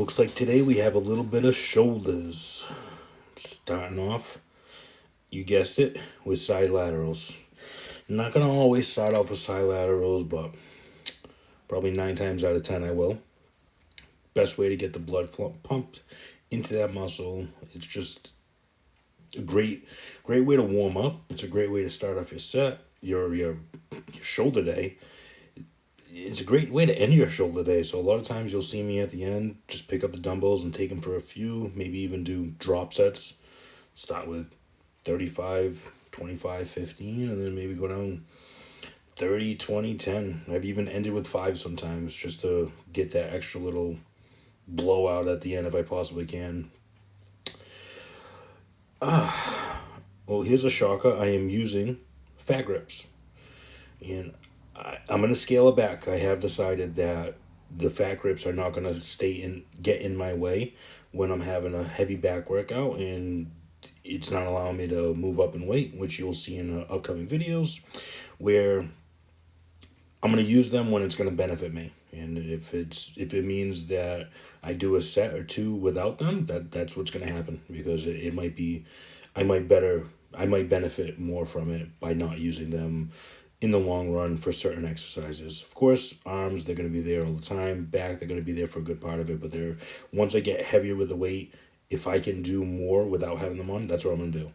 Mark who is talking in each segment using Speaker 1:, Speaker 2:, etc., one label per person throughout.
Speaker 1: Looks like today we have a little bit of shoulders. Starting off, you guessed it, with side laterals. I'm not gonna always start off with side laterals, but probably 9 times out of 10 I will. Best way to get the blood pumped into that muscle. It's just a great way to warm up. It's a great way to start off your set, your shoulder day. It's a great way to end your shoulder day. So a lot of times you'll see me at the end just pick up the dumbbells and take them for a few, maybe even do drop sets. Start with 35, 25, 15, and then maybe go down 30, 20, 10. I've even ended with 5 sometimes just to get that extra little blowout at the end if I possibly can. Well, here's a shocker. I am using fat grips. And I'm going to scale it back. I have decided that the fat grips are not going to get in my way when I'm having a heavy back workout, and it's not allowing me to move up in weight, which you'll see in upcoming videos, where I'm going to use them when it's going to benefit me. And if it means that I do a set or two without them, that's what's going to happen, because it might be I might benefit more from it by not using them in the long run for certain exercises. Of course, arms, they're going to be there all the time. Back, they're going to be there for a good part of it, but once I get heavier with the weight, if I can do more without having them on, that's what I'm going to do.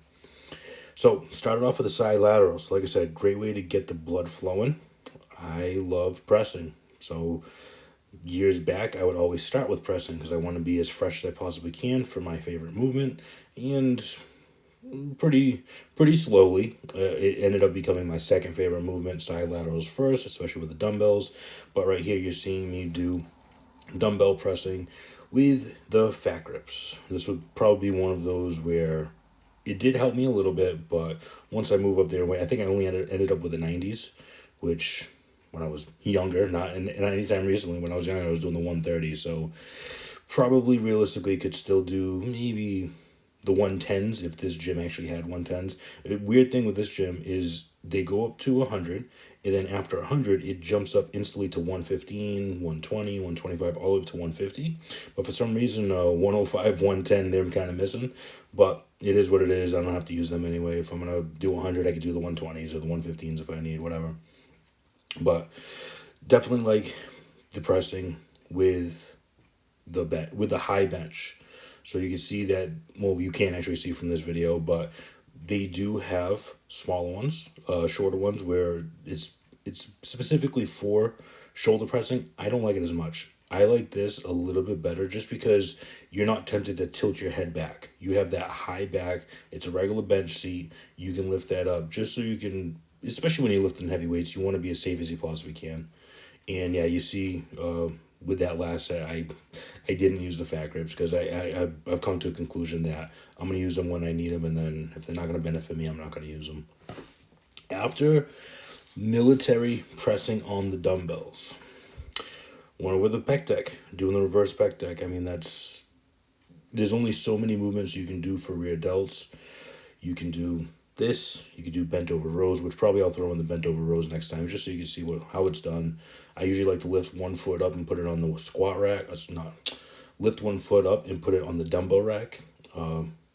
Speaker 1: So, started off with the side laterals. Like I said, great way to get the blood flowing. I love pressing. So, years back, I would always start with pressing because I want to be as fresh as I possibly can for my favorite movement. And pretty slowly, it ended up becoming my second favorite movement. Side laterals first, especially with the dumbbells. But right here, you're seeing me do dumbbell pressing with the fat grips. This would probably be one of those where it did help me a little bit, but once I move up there, I think I only ended up with the 90s, which when I was younger, not in any time recently. When I was younger, I was doing the 130, so probably realistically could still do maybe the 110s if this gym actually had 110s. A weird thing with this gym is they go up to 100, and then after 100 it jumps up instantly to 115, 120, 125, all the way up to 150. But for some reason 105, 110 they're kind of missing, but it is what it is. I don't have to use them anyway. If I'm going to do 100, I could do the 120s or the 115s if I need, whatever. But definitely like the pressing with the high bench. So you can see that, well, you can't actually see from this video, but they do have smaller ones, shorter ones, where it's specifically for shoulder pressing. I don't like it as much. I like this a little bit better just because you're not tempted to tilt your head back. You have that high back. It's a regular bench seat. You can lift that up just so you can, especially when you're lifting heavy weights, you want to be as safe as you possibly can. And yeah, you see, with that last set, I didn't use the fat grips because I've come to a conclusion that I'm going to use them when I need them, and then if they're not going to benefit me, I'm not going to use them. After military pressing on the dumbbells, went over the pec deck, doing the reverse pec deck. I mean, there's only so many movements you can do for rear delts. You can do this, you could do bent over rows, which probably I'll throw in the bent over rows next time just so you can see how it's done. I usually like to lift one foot up and put it on the squat rack. Lift one foot up and put it on the dumbbell rack.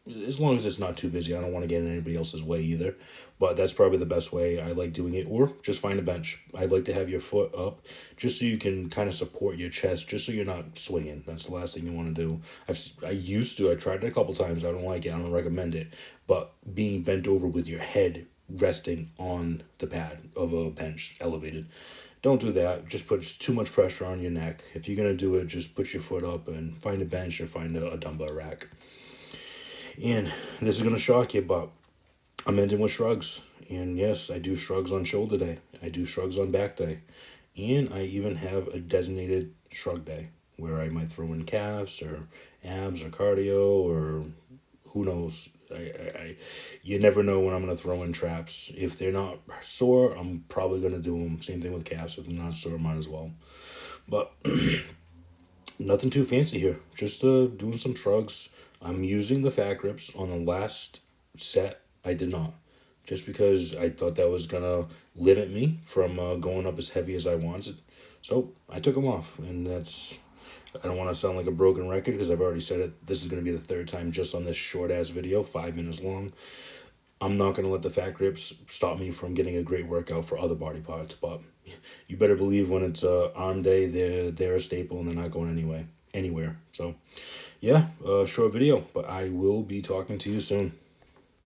Speaker 1: As long as it's not too busy, I don't want to get in anybody else's way either. But that's probably the best way I like doing it. Or just find a bench. I'd like to have your foot up just so you can kind of support your chest, just so you're not swinging. That's the last thing you want to do. I tried it a couple times. I don't like it. I don't recommend it. But being bent over with your head resting on the pad of a bench, elevated. Don't do that. Just put too much pressure on your neck. If you're going to do it, just put your foot up and find a bench or find a dumbbell rack. And this is going to shock you, but I'm ending with shrugs. And yes, I do shrugs on shoulder day. I do shrugs on back day. And I even have a designated shrug day where I might throw in calves or abs or cardio or who knows. You never know when I'm going to throw in traps. If they're not sore, I'm probably going to do them. Same thing with calves. If they're not sore, might as well. But nothing too fancy here. Just doing some shrugs. I'm using the fat grips on the last set. I did not. Just because I thought that was going to limit me from going up as heavy as I wanted. So I took them off. And that's I don't want to sound like a broken record because I've already said it. This is going to be the third time just on this short ass video, 5 minutes long. I'm not going to let the fat grips stop me from getting a great workout for other body parts, but you better believe when it's arm day, they're a staple and they're not going anywhere. So, yeah, short video, but I will be talking to you soon.